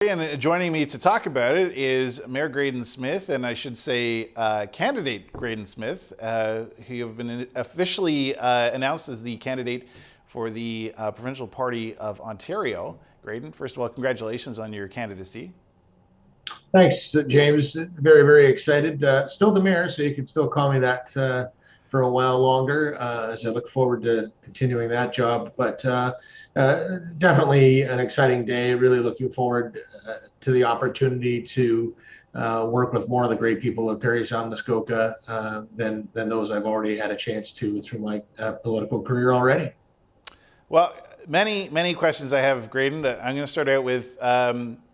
And joining me to talk about it is Mayor Graydon Smith, and I should say candidate Graydon Smith, who have been officially announced as the candidate for the provincial party of Ontario. Graydon, first of all, congratulations on your candidacy. Thanks, James. Very, very excited. Still the mayor, so you can still call me that for a while longer, as I look forward to continuing that job. But definitely an exciting day. Really looking forward to the opportunity to work with more of the great people of Parry Sound-Muskoka than those I've already had a chance to through my political career already. Well, many questions I have, Graydon. I'm going to start out with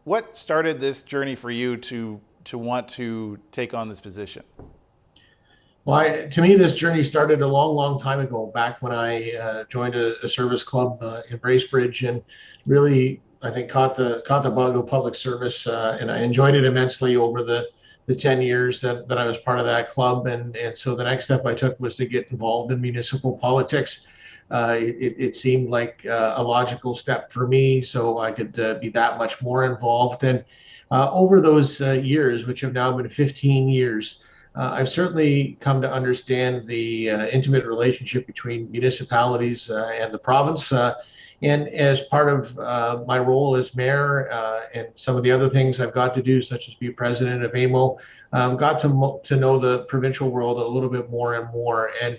what started this journey for you to want to take on this position? Well, to me, this journey started a long, long time ago, back when I joined a service club in Bracebridge, and really, I think, caught the bug of public service, and I enjoyed it immensely over the 10 years that I was part of that club. And so the next step I took was to get involved in municipal politics. It seemed like a logical step for me, so I could be that much more involved. And over those years, which have now been 15 years, I've certainly come to understand the intimate relationship between municipalities and the province. And as part of my role as mayor and some of the other things I've got to do, such as be president of AMO, got to know the provincial world a little bit more and more. And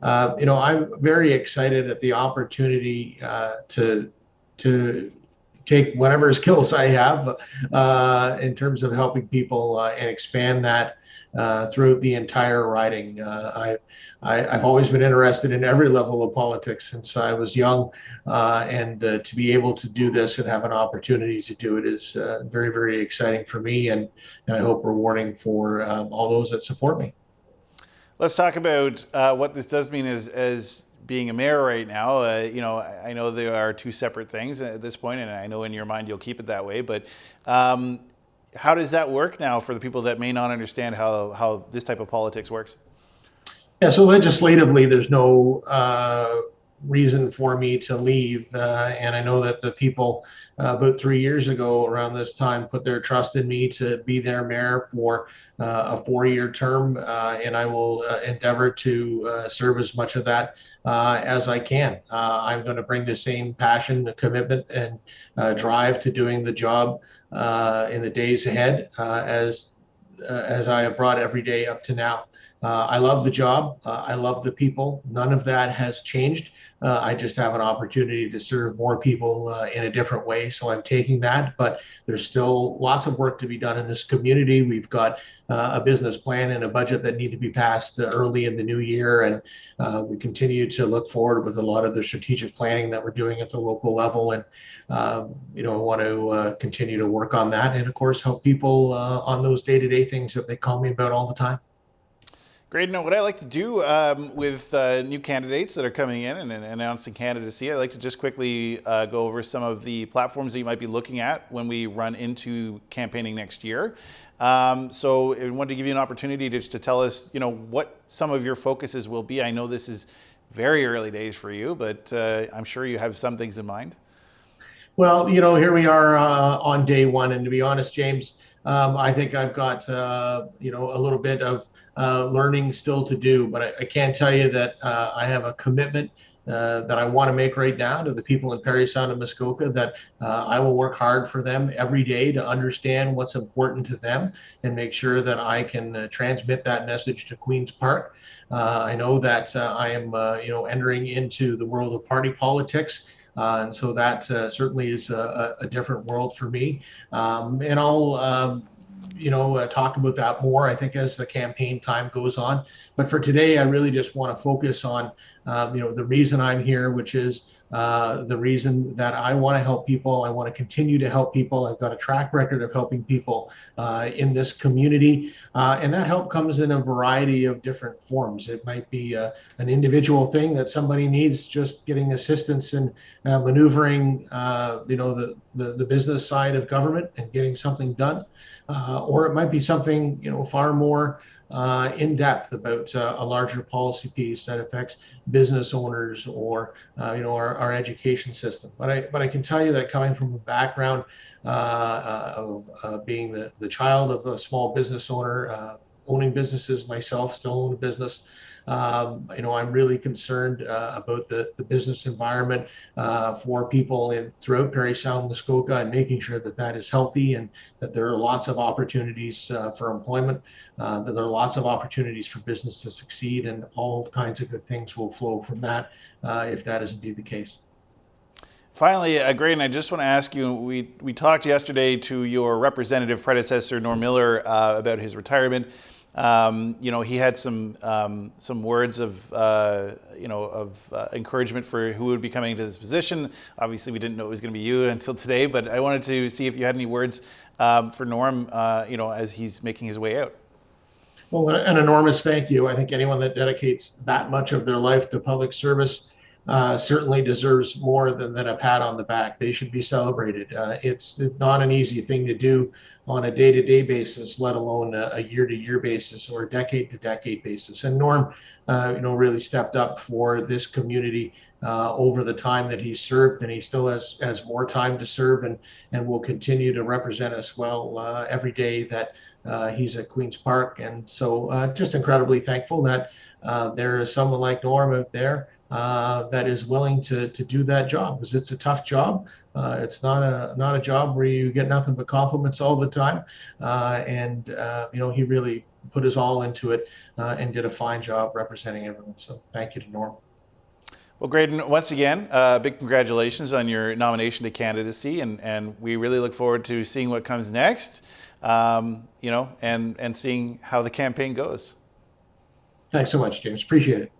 I'm very excited at the opportunity to take whatever skills I have in terms of helping people and expand that throughout the entire riding. I've always been interested in every level of politics since I was young, and to be able to do this and have an opportunity to do it is very, very exciting for me, and I hope rewarding for all those that support me. Let's talk about what this does mean as being a mayor right now. I know there are two separate things at this point, and I know in your mind you'll keep it that way, but how does that work now for the people that may not understand how this type of politics works? Yeah, so legislatively, there's no reason for me to leave. And I know that the people about 3 years ago around this time put their trust in me to be their mayor for a 4-year term. And I will endeavor to serve as much of that as I can. I'm going to bring the same passion, commitment, and drive to doing the job in the days ahead as I have brought every day up to now. I love the job. I love the people. None of that has changed. I just have an opportunity to serve more people in a different way. So I'm taking that, but there's still lots of work to be done in this community. We've got a business plan and a budget that need to be passed early in the new year. And we continue to look forward with a lot of the strategic planning that we're doing at the local level. And, I want to continue to work on that. And of course, help people on those day-to-day things that they call me about all the time. Great. Now, what I like to do with new candidates that are coming in and announcing candidacy, I like to just quickly go over some of the platforms that you might be looking at when we run into campaigning next year. So I wanted to give you an opportunity just to tell us, what some of your focuses will be. I know this is very early days for you, but I'm sure you have some things in mind. Well, here we are on day one. And to be honest, James, I think I've got, a little bit of learning still to do, but I can tell you that I have a commitment that I want to make right now to the people in Parry Sound-Muskoka, that I will work hard for them every day to understand what's important to them and make sure that I can transmit that message to Queen's Park. I know that I am, entering into the world of party politics. And so that certainly is a different world for me. And I'll, talk about that more, I think, as the campaign time goes on. But for today, I really just want to focus on, the reason I'm here, which is the reason that I want to help people. I want to continue to help people. I've got a track record of helping people in this community. And that help comes in a variety of different forms. It might be an individual thing that somebody needs, just getting assistance in maneuvering, the business side of government and getting something done. Or it might be something, far more in depth about a larger policy piece that affects business owners or our education system. But I can tell you that coming from a background of being the child of a small business owner, owning businesses myself, still own a business. I'm really concerned about the business environment for people throughout Parry Sound-Muskoka, and making sure that that is healthy, and that there are lots of opportunities for employment, that there are lots of opportunities for business to succeed, and all kinds of good things will flow from that if that is indeed the case. Finally, Graydon, I just want to ask you, we talked yesterday to your representative predecessor, Norm Miller, about his retirement. He had some words of encouragement for who would be coming into this position. Obviously, we didn't know it was going to be you until today, but I wanted to see if you had any words for Norm, as he's making his way out. Well, an enormous thank you. I think anyone that dedicates that much of their life to public service certainly deserves more than a pat on the back. They should be celebrated. It's not an easy thing to do on a day-to-day basis, let alone a year-to-year basis or a decade-to-decade basis. And Norm, really stepped up for this community over the time that he served, and he still has more time to serve, and will continue to represent us well every day that he's at Queen's Park. And so just incredibly thankful that there is someone like Norm out there that is willing to do that job, because it's a tough job. It's not a job where you get nothing but compliments all the time. He really put his all into it and did a fine job representing everyone. So thank you to Norm. Well, Graydon, once again, big congratulations on your nomination to candidacy, and we really look forward to seeing what comes next, and seeing how the campaign goes. Thanks so much, James. Appreciate it.